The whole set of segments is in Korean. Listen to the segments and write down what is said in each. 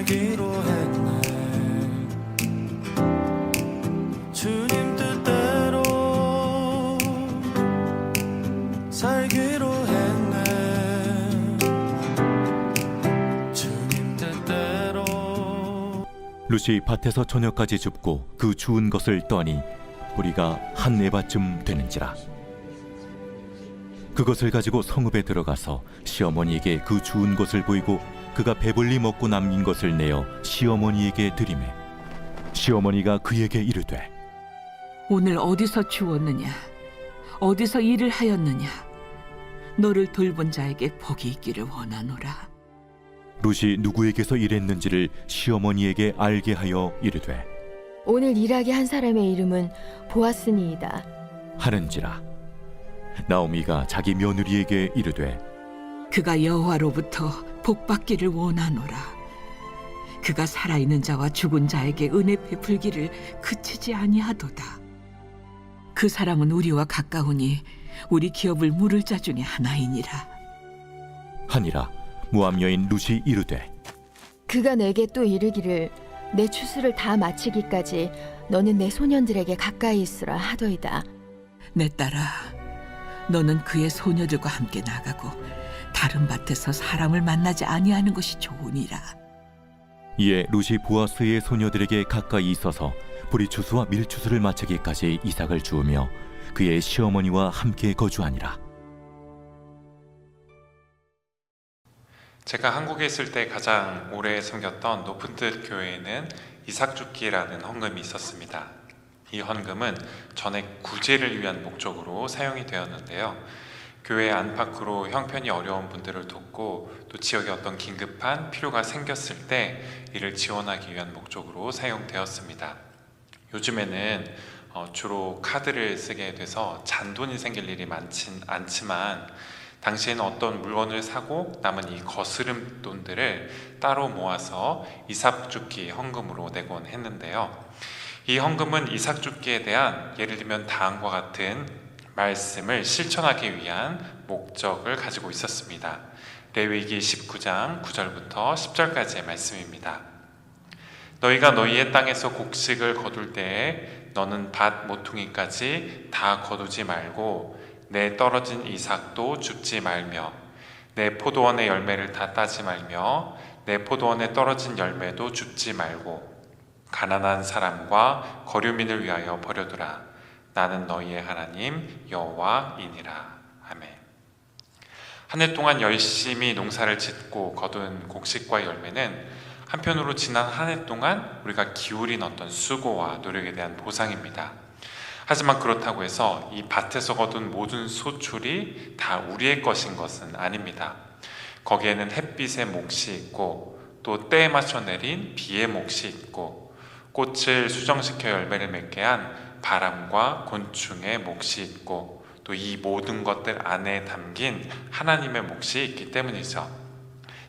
살기로 했네. 주님 뜻대로 살기로 했네. 주님 뜻대로. 룻이 밭에서 저녁까지 줍고 그 주운 것을 떠니 보리가 한 에바쯤 되는지라. 그것을 가지고 성읍에 들어가서 시어머니에게 그 주운 것을 보이고 그가 배불리 먹고 남긴 것을 내어 시어머니에게 드리매 시어머니가 그에게 이르되 오늘 어디서 주웠느냐? 어디서 일을 하였느냐? 너를 돌본 자에게 복이 있기를 원하노라. 룻이 누구에게서 일했는지를 시어머니에게 알게 하여 이르되 오늘 일하게 한 사람의 이름은 보아스니이다. 하는지라. 나오미가 자기 며느리에게 이르되 그가 여호와로부터 복받기를 원하노라. 그가 살아있는 자와 죽은 자에게 은혜 베풀기를 그치지 아니하도다. 그 사람은 우리와 가까우니 우리 기업을 물을 자 중에 하나이니라. 하니라. 모압 여인 룻이 이르되 그가 내게 또 이르기를 내 추수를 다 마치기까지 너는 내 소년들에게 가까이 있으라 하더이다. 내 딸아, 너는 그의 소녀들과 함께 나가고 다른 밭에서 사람을 만나지 아니하는 것이 좋으니라. 이에 룻이 보아스의 소녀들에게 가까이 있어서 보리추수와 밀추수를 마치기까지 이삭을 주우며 그의 시어머니와 함께 거주하니라. 제가 한국에 있을 때 가장 오래 섬겼던 높은 뜻 교회에는 이삭줍기라는 헌금이 있었습니다. 이 헌금은 전액 구제를 위한 목적으로 사용이 되었는데요. 교회 안팎으로 형편이 어려운 분들을 돕고 또 지역에 어떤 긴급한 필요가 생겼을 때 이를 지원하기 위한 목적으로 사용되었습니다. 요즘에는 주로 카드를 쓰게 돼서 잔돈이 생길 일이 많진 않지만 당시에는 어떤 물건을 사고 남은 이 거스름 돈들을 따로 모아서 이삭줍기 헌금으로 내곤 했는데요. 이 헌금은 이삭줍기에 대한 예를 들면 다음과 같은 말씀을 실천하기 위한 목적을 가지고 있었습니다. 레위기 19장 9절부터 10절까지의 말씀입니다. 너희가 너희의 땅에서 곡식을 거둘 때에 너는 밭 모퉁이까지 다 거두지 말고 내 떨어진 이삭도 줍지 말며 내 포도원의 열매를 다 따지 말며 내 포도원에 떨어진 열매도 줍지 말고 가난한 사람과 거류민을 위하여 버려두라. 나는 너희의 하나님 여호와이니라. 아멘. 한 해 동안 열심히 농사를 짓고 거둔 곡식과 열매는 한편으로 지난 한 해 동안 우리가 기울인 어떤 수고와 노력에 대한 보상입니다. 하지만 그렇다고 해서 이 밭에서 거둔 모든 소출이 다 우리의 것인 것은 아닙니다. 거기에는 햇빛의 몫이 있고 또 때에 맞춰 내린 비의 몫이 있고 꽃을 수정시켜 열매를 맺게 한 바람과 곤충의 몫이 있고 또 이 모든 것들 안에 담긴 하나님의 몫이 있기 때문이죠.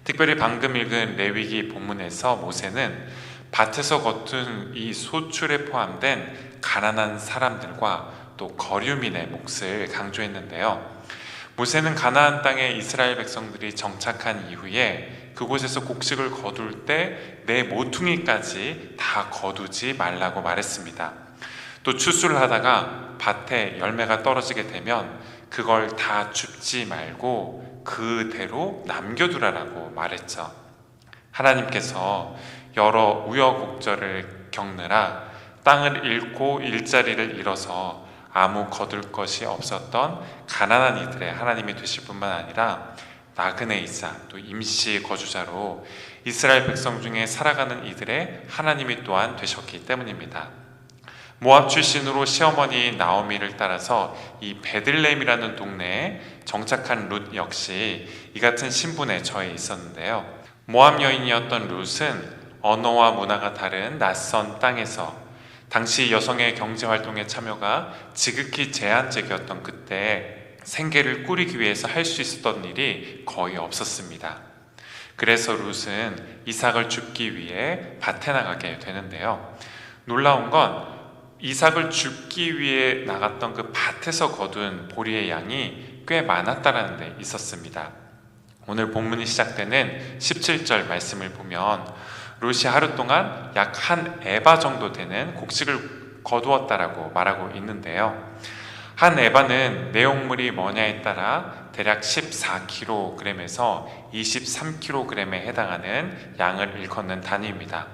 특별히 방금 읽은 레위기 본문에서 모세는 밭에서 거둔 이 소출에 포함된 가난한 사람들과 또 거류민의 몫을 강조했는데요. 모세는 가나안 땅에 이스라엘 백성들이 정착한 이후에 그곳에서 곡식을 거둘 때 내 모퉁이까지 다 거두지 말라고 말했습니다. 또 추수를 하다가 밭에 열매가 떨어지게 되면 그걸 다 줍지 말고 그대로 남겨두라라고 말했죠. 하나님께서 여러 우여곡절을 겪느라 땅을 잃고 일자리를 잃어서 아무 거둘 것이 없었던 가난한 이들의 하나님이 되실 뿐만 아니라 나그네이자 또 임시 거주자로 이스라엘 백성 중에 살아가는 이들의 하나님이 또한 되셨기 때문입니다. 모압 출신으로 시어머니 나오미를 따라서 이 베들레헴이라는 동네에 정착한 룻 역시 이 같은 신분에 처해 있었는데요. 모압 여인이었던 룻은 언어와 문화가 다른 낯선 땅에서 당시 여성의 경제활동에 참여가 지극히 제한적이었던 그때 생계를 꾸리기 위해서 할 수 있었던 일이 거의 없었습니다. 그래서 룻은 이삭을 줍기 위해 밭에 나가게 되는데요. 놀라운 건 이삭을 줍기 위해 나갔던 그 밭에서 거둔 보리의 양이 꽤 많았다는 데 있었습니다. 오늘 본문이 시작되는 17절 말씀을 보면 롯이 하루 동안 약 한 에바 정도 되는 곡식을 거두었다라고 말하고 있는데요. 한 에바는 내용물이 뭐냐에 따라 대략 14kg에서 23kg에 해당하는 양을 일컫는 단위입니다.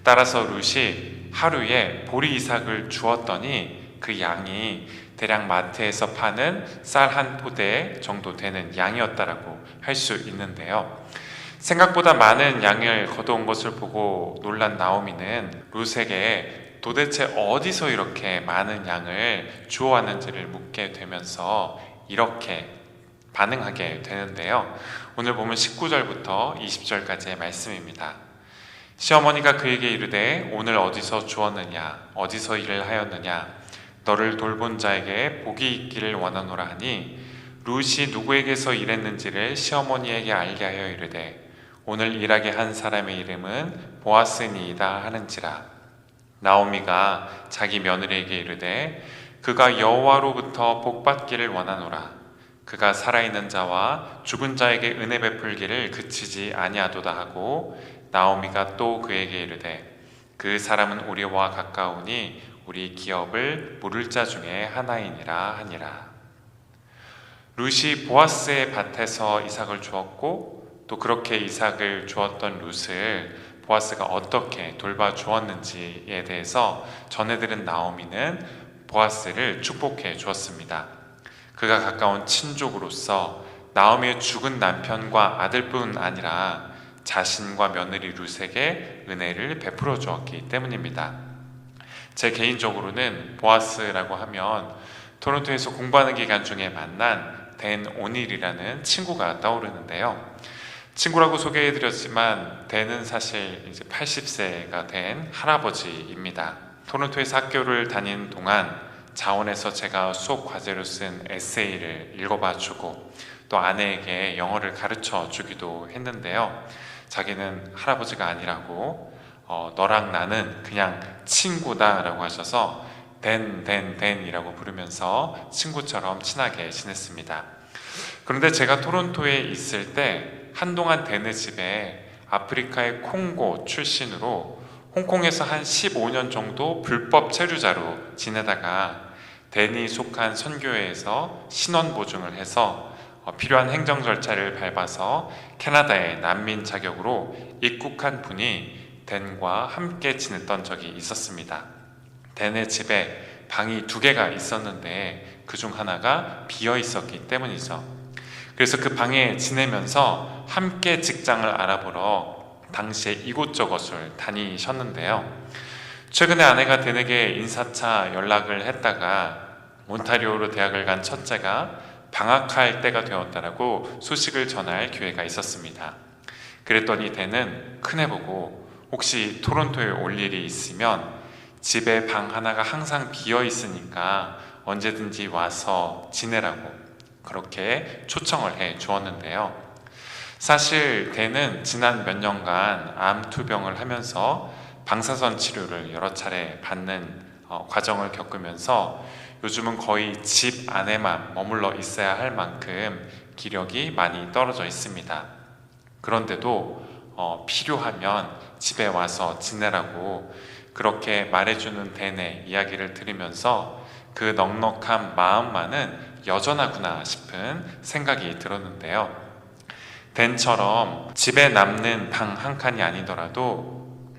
따라서 롯이 하루에 보리 이삭을 주었더니 그 양이 대략 마트에서 파는 쌀 한 포대 정도 되는 양이었다라고 할 수 있는데요. 생각보다 많은 양을 거두은 것을 보고 놀란 나오미는 롯에게 도대체 어디서 이렇게 많은 양을 주워왔는지를 묻게 되면서 이렇게 반응하게 되는데요. 오늘 보면 19절부터 20절까지의 말씀입니다. 시어머니가 그에게 이르되 오늘 어디서 주었느냐 어디서 일을 하였느냐 너를 돌본 자에게 복이 있기를 원하노라 하니 룻이 누구에게서 일했는지를 시어머니에게 알게 하여 이르되 오늘 일하게 한 사람의 이름은 보아스니이다 하는지라. 나오미가 자기 며느리에게 이르되 그가 여호와로부터 복받기를 원하노라. 그가 살아있는 자와 죽은 자에게 은혜 베풀기를 그치지 아니하도다 하고 나오미가 또 그에게 이르되 그 사람은 우리와 가까우니 우리 기업을 물을 자 중에 하나이니라 하니라. 룻이 보아스의 밭에서 이삭을 주었고 또 그렇게 이삭을 주었던 룻을 보아스가 어떻게 돌봐 주었는지에 대해서 전해들은 나오미는 보아스를 축복해 주었습니다. 그가 가까운 친족으로서 나오미의 죽은 남편과 아들뿐 아니라 자신과 며느리 룻에게 은혜를 베풀어 주었기 때문입니다. 제 개인적으로는 보아스라고 하면 토론토에서 공부하는 기간 중에 만난 댄 오닐이라는 친구가 떠오르는데요. 친구라고 소개해드렸지만 댄은 사실 이제 80세가 된 할아버지입니다. 토론토에서 학교를 다니는 동안 자원에서 제가 수업 과제로 쓴 에세이를 읽어봐주고 또 아내에게 영어를 가르쳐 주기도 했는데요. 자기는 할아버지가 아니라고 너랑 나는 그냥 친구다 라고 하셔서 댄이라고 부르면서 친구처럼 친하게 지냈습니다. 그런데 제가 토론토에 있을 때 한동안 댄의 집에 아프리카의 콩고 출신으로 홍콩에서 한 15년 정도 불법 체류자로 지내다가 댄이 속한 선교회에서 신원 보증을 해서 필요한 행정 절차를 밟아서 캐나다에 난민 자격으로 입국한 분이 댄과 함께 지냈던 적이 있었습니다. 댄의 집에 방이 2개가 있었는데 그중 하나가 비어 있었기 때문이죠. 그래서 그 방에 지내면서 함께 직장을 알아보러 당시에 이곳저곳을 다니셨는데요. 최근에 아내가 댄에게 인사차 연락을 했다가 온타리오로 대학을 간 첫째가 방학할 때가 되었다라고 소식을 전할 기회가 있었습니다. 그랬더니 댄은 큰애 보고 혹시 토론토에 올 일이 있으면 집에 방 하나가 항상 비어 있으니까 언제든지 와서 지내라고 그렇게 초청을 해 주었는데요. 사실 댄은 지난 몇 년간 암 투병을 하면서 방사선 치료를 여러 차례 받는 과정을 겪으면서 요즘은 거의 집 안에만 머물러 있어야 할 만큼 기력이 많이 떨어져 있습니다. 그런데도 필요하면 집에 와서 지내라고 그렇게 말해주는 댄의 이야기를 들으면서 그 넉넉한 마음만은 여전하구나 싶은 생각이 들었는데요. 댄처럼 집에 남는 방 한 칸이 아니더라도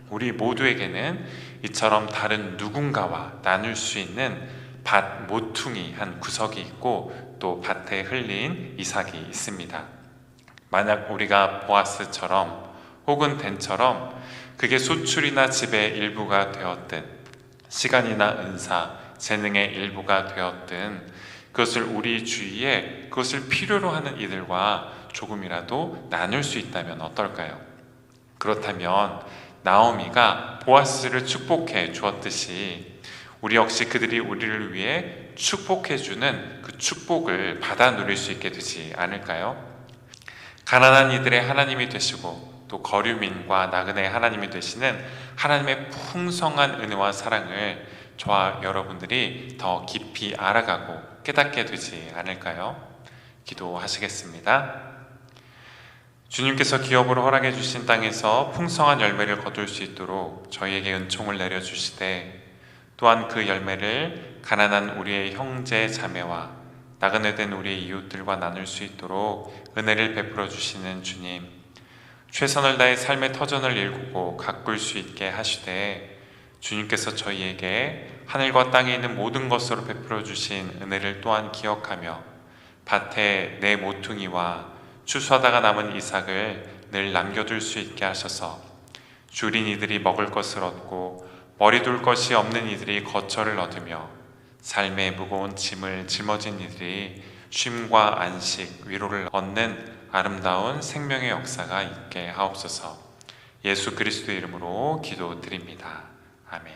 우리 모두에게는 이처럼 다른 누군가와 나눌 수 있는 밭 모퉁이 한 구석이 있고 또 밭에 흘린 이삭이 있습니다. 만약 우리가 보아스처럼 혹은 댄처럼 그게 소출이나 집의 일부가 되었든 시간이나 은사, 재능의 일부가 되었든 그것을 우리 주위에 그것을 필요로 하는 이들과 조금이라도 나눌 수 있다면 어떨까요? 그렇다면 나오미가 보아스를 축복해 주었듯이 우리 역시 그들이 우리를 위해 축복해 주는 그 축복을 받아 누릴 수 있게 되지 않을까요? 가난한 이들의 하나님이 되시고 또 거류민과 나그네의 하나님이 되시는 하나님의 풍성한 은혜와 사랑을 저와 여러분들이 더 깊이 알아가고 깨닫게 되지 않을까요? 기도하시겠습니다. 주님께서 기업으로 허락해 주신 땅에서 풍성한 열매를 거둘 수 있도록 저희에게 은총을 내려주시되 또한 그 열매를 가난한 우리의 형제 자매와 나그네 된 우리의 이웃들과 나눌 수 있도록 은혜를 베풀어 주시는 주님, 최선을 다해 삶의 터전을 일구고 가꿀 수 있게 하시되 주님께서 저희에게 하늘과 땅에 있는 모든 것으로 베풀어 주신 은혜를 또한 기억하며 밭에 내 모퉁이와 추수하다가 남은 이삭을 늘 남겨둘 수 있게 하셔서 줄인 이들이 먹을 것을 얻고 머리 둘 것이 없는 이들이 거처를 얻으며 삶의 무거운 짐을 짊어진 이들이 쉼과 안식, 위로를 얻는 아름다운 생명의 역사가 있게 하옵소서. 예수 그리스도의 이름으로 기도드립니다. 아멘.